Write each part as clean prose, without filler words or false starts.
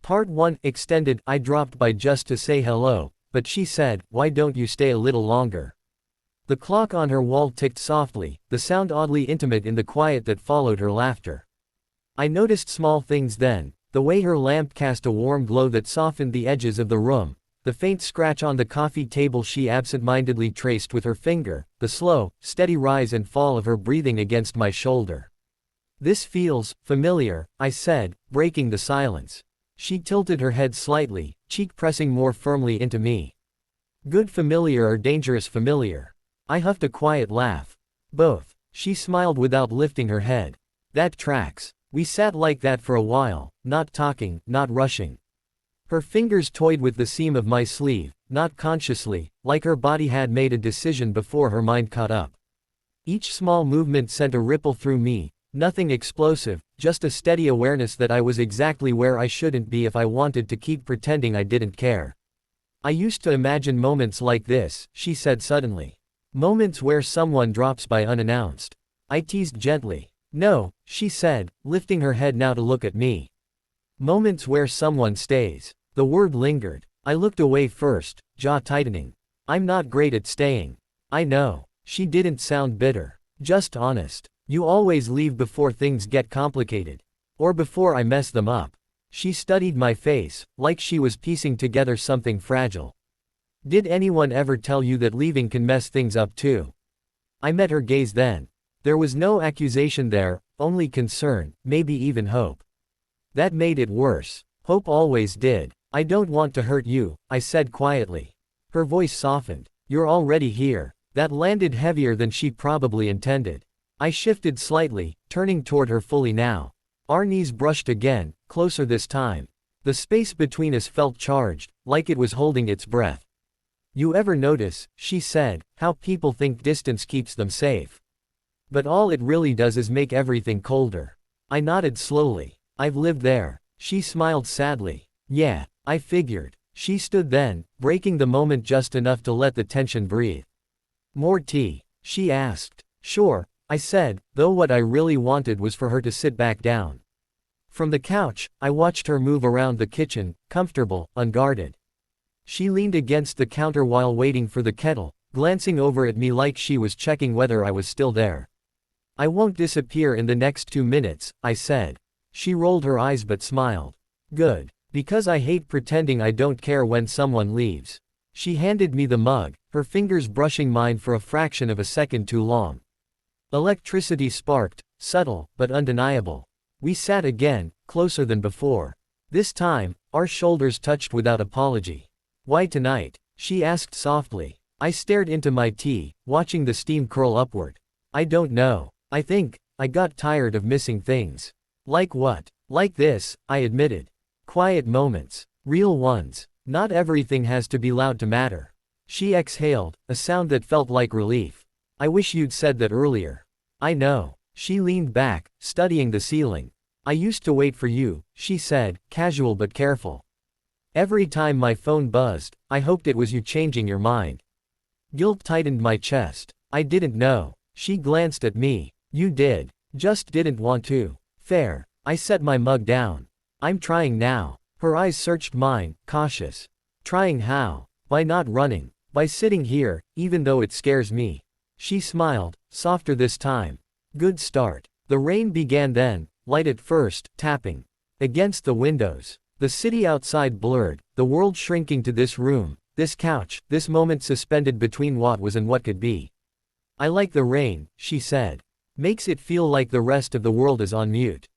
Part 1 Extended. I dropped by just to say hello, but she said, "Why don't you stay a little longer?" The clock on her wall ticked softly, the sound oddly intimate in the quiet that followed her laughter. I noticed small things then, the way her lamp cast a warm glow that softened the edges of the room, the faint scratch on the coffee table she absent-mindedly traced with her finger, the slow, steady rise and fall of her breathing against my shoulder. "This feels familiar," I said, breaking the silence. She tilted her head slightly, cheek pressing more firmly into me. "Good familiar or dangerous familiar?" I huffed a quiet laugh. "Both." She smiled without lifting her head. "That tracks." We sat like that for a while, not talking, not rushing. Her fingers toyed with the seam of my sleeve, not consciously, like her body had made a decision before her mind caught up. Each small movement sent a ripple through me, nothing explosive, just a steady awareness that I was exactly where I shouldn't be if I wanted to keep pretending I didn't care. "I used to imagine moments like this," she said suddenly. "Moments where someone drops by unannounced." I teased gently. "No," she said, lifting her head now to look at me. "Moments where someone stays." The word lingered. I looked away first, jaw tightening. "I'm not great at staying." "I know." She didn't sound bitter. Just honest. "You always leave before things get complicated. Or before I mess them up." She studied my face, like she was piecing together something fragile. "Did anyone ever tell you that leaving can mess things up too?" I met her gaze then. There was no accusation there, only concern, maybe even hope. That made it worse. Hope always did. "I don't want to hurt you," I said quietly. Her voice softened. "You're already here." That landed heavier than she probably intended. I shifted slightly, turning toward her fully now. Our knees brushed again, closer this time. The space between us felt charged, like it was holding its breath. "You ever notice," she said, "how people think distance keeps them safe? But all it really does is make everything colder." I nodded slowly. "I've lived there." She smiled sadly. "Yeah, I figured." She stood then, breaking the moment just enough to let the tension breathe. "More tea?" she asked. "Sure," I said, though what I really wanted was for her to sit back down. From the couch, I watched her move around the kitchen, comfortable, unguarded. She leaned against the counter while waiting for the kettle, glancing over at me like she was checking whether I was still there. "I won't disappear in the next 2 minutes," I said. She rolled her eyes but smiled. "Good. Because I hate pretending I don't care when someone leaves." She handed me the mug, her fingers brushing mine for a fraction of a second too long. Electricity sparked, subtle, but undeniable. We sat again, closer than before. This time, our shoulders touched without apology. "Why tonight?" she asked softly. I stared into my tea, watching the steam curl upward. "I don't know. I think I got tired of missing things." "Like what?" "Like this," I admitted. "Quiet moments. Real ones. Not everything has to be loud to matter." She exhaled, a sound that felt like relief. "I wish you'd said that earlier." "I know." She leaned back, studying the ceiling. "I used to wait for you," she said, casual but careful. "Every time my phone buzzed, I hoped it was you changing your mind." Guilt tightened my chest. "I didn't know." She glanced at me. "You did. Just didn't want to." "Fair." I set my mug down. "I'm trying now." Her eyes searched mine, cautious. "Trying how?" "By not running. By sitting here, even though it scares me." She smiled, softer this time. "Good start." The rain began then, light at first, tapping against the windows. The city outside blurred, the world shrinking to this room, this couch, this moment suspended between what was and what could be. "I like the rain," she said. "Makes it feel like the rest of the world is on mute."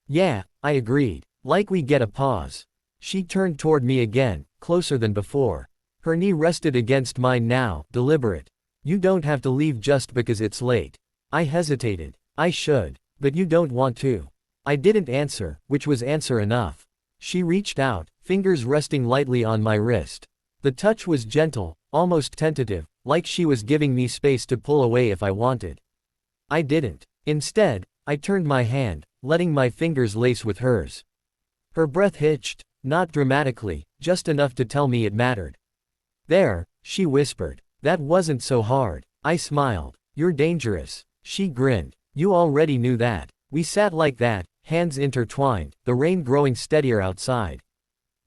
"Yeah," I agreed. "Like we get a pause." She turned toward me again, closer than before. Her knee rested against mine now, deliberate. "You don't have to leave just because it's late." I hesitated. "I should. But you don't want to." I didn't answer, which was answer enough. She reached out, fingers resting lightly on my wrist. The touch was gentle, almost tentative, like she was giving me space to pull away if I wanted. I didn't. Instead, I turned my hand, letting my fingers lace with hers. Her breath hitched, not dramatically, just enough to tell me it mattered. "There," she whispered. "That wasn't so hard." I smiled. "You're dangerous." She grinned. "You already knew that." We sat like that, hands intertwined, the rain growing steadier outside.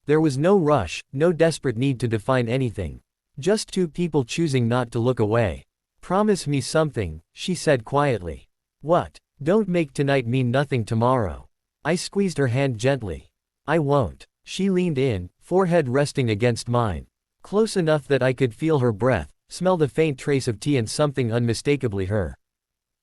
There was no rush, no desperate need to define anything. Just two people choosing not to look away. Promise me something, she said quietly. What? Don't make tonight mean nothing tomorrow. I squeezed her hand gently. I won't. She leaned in, forehead resting against mine. Close enough that I could feel her breath, smell the faint trace of tea and something unmistakably her.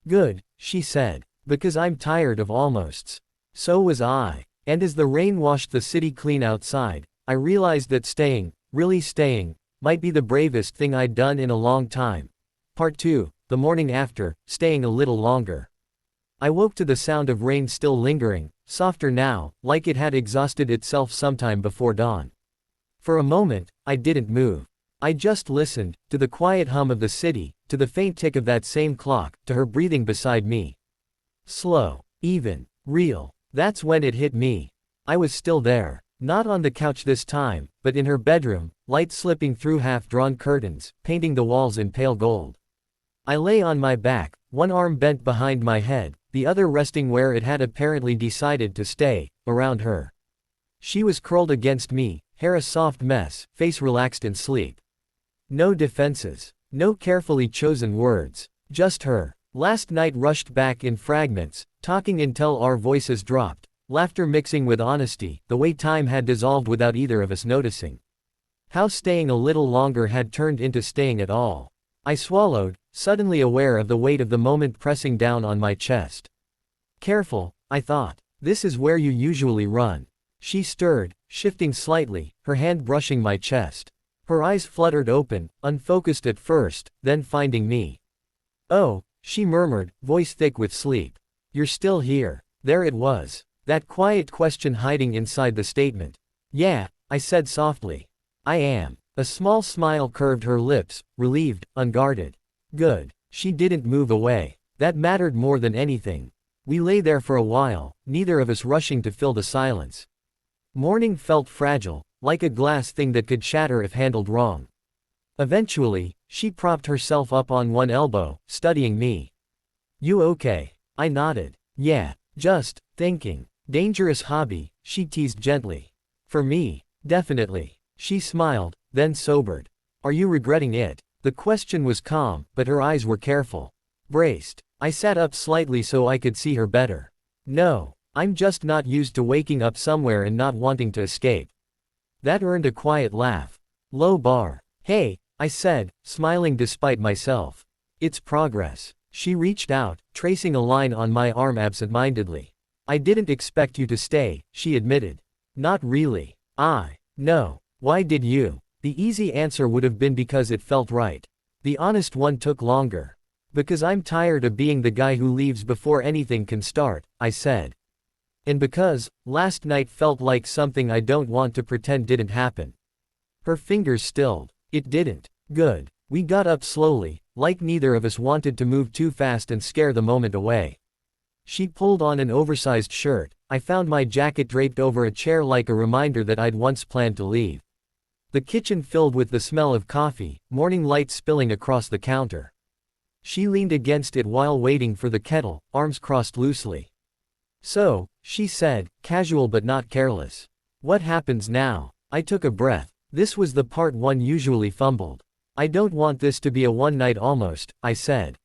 Good, she said. Because I'm tired of almosts. So was I. And as the rain washed the city clean outside, I realized that staying, really staying, might be the bravest thing I'd done in a long time. Part 2, the morning after, staying a little longer. I woke to the sound of rain still lingering, softer now, like it had exhausted itself sometime before dawn. For a moment, I didn't move. I just listened, to the quiet hum of the city, to the faint tick of that same clock, to her breathing beside me. Slow, even, real. That's when it hit me. I was still there. Not on the couch this time, but in her bedroom, light slipping through half-drawn curtains, painting the walls in pale gold. I lay on my back, one arm bent behind my head, the other resting where it had apparently decided to stay, around her. She was curled against me, hair a soft mess, face relaxed in sleep. No defenses. No carefully chosen words. Just her. Last night rushed back in fragments, talking until our voices dropped, laughter mixing with honesty, the way time had dissolved without either of us noticing. How staying a little longer had turned into staying at all. I swallowed, suddenly aware of the weight of the moment pressing down on my chest. Careful, I thought. This is where you usually run. She stirred, shifting slightly, her hand brushing my chest. Her eyes fluttered open, unfocused at first, then finding me. Oh, she murmured, voice thick with sleep. You're still here. There it was. That quiet question hiding inside the statement. Yeah, I said softly. I am. A small smile curved her lips, relieved, unguarded. Good. She didn't move away. That mattered more than anything. We lay there for a while, neither of us rushing to fill the silence. Morning felt fragile, like a glass thing that could shatter if handled wrong. Eventually, she propped herself up on one elbow, studying me. You okay? I nodded. Yeah, just thinking. Dangerous hobby, she teased gently. For me, definitely. She smiled, then sobered. Are you regretting it? The question was calm, but her eyes were careful. Braced. I sat up slightly so I could see her better. No, I'm just not used to waking up somewhere and not wanting to escape. That earned a quiet laugh. Low bar. Hey, I said, smiling despite myself. It's progress. She reached out, tracing a line on my arm absent-mindedly. I didn't expect you to stay, she admitted. Not really. No. Why did you? The easy answer would have been because it felt right. The honest one took longer. Because I'm tired of being the guy who leaves before anything can start, I said. And because, last night felt like something I don't want to pretend didn't happen. Her fingers stilled. It didn't. Good. We got up slowly, like neither of us wanted to move too fast and scare the moment away. She pulled on an oversized shirt. I found my jacket draped over a chair like a reminder that I'd once planned to leave. The kitchen filled with the smell of coffee, morning light spilling across the counter. She leaned against it while waiting for the kettle, arms crossed loosely. So, she said, casual but not careless. What happens now? I took a breath. This was the part one usually fumbled. I don't want this to be a one night almost, I said.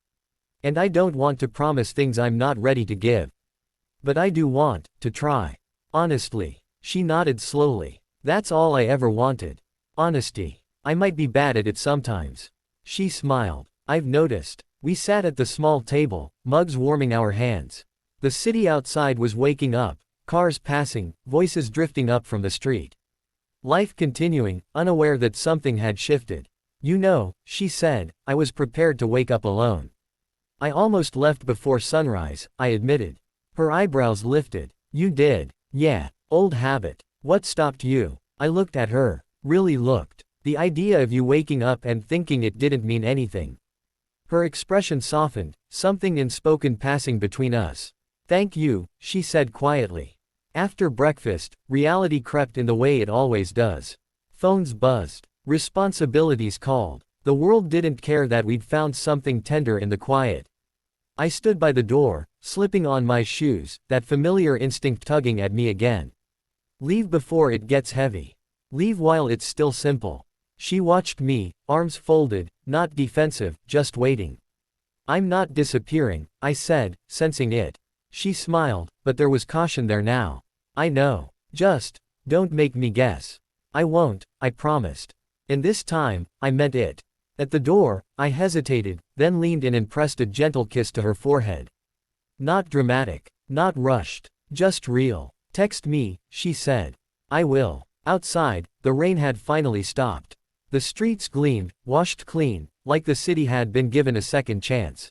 And I don't want to promise things I'm not ready to give. But I do want to try. Honestly. She nodded slowly. That's all I ever wanted. Honesty. I might be bad at it sometimes. She smiled. I've noticed. We sat at the small table, mugs warming our hands. The city outside was waking up, cars passing, voices drifting up from the street. Life continuing, unaware that something had shifted. You know, she said, I was prepared to wake up alone. I almost left before sunrise, I admitted. Her eyebrows lifted. You did. Yeah, old habit. What stopped you? I looked at her. Really looked. The idea of you waking up and thinking it didn't mean anything. Her expression softened, something unspoken passing between us. Thank you, she said quietly. After breakfast, reality crept in the way it always does. Phones buzzed. Responsibilities called. The world didn't care that we'd found something tender in the quiet. I stood by the door, slipping on my shoes, that familiar instinct tugging at me again. Leave before it gets heavy. Leave while it's still simple. She watched me, arms folded, not defensive, just waiting. I'm not disappearing, I said, sensing it. She smiled, but there was caution there now. I know. Just, don't make me guess. I won't, I promised. And this time, I meant it. At the door, I hesitated, then leaned in and pressed a gentle kiss to her forehead. Not dramatic. Not rushed. Just real. Text me, she said. I will. Outside, the rain had finally stopped. The streets gleamed, washed clean, like the city had been given a second chance.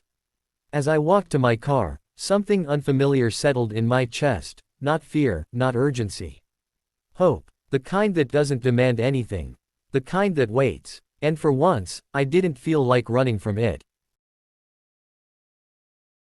As I walked to my car, something unfamiliar settled in my chest, not fear, not urgency. Hope. The kind that doesn't demand anything. The kind that waits. And for once, I didn't feel like running from it.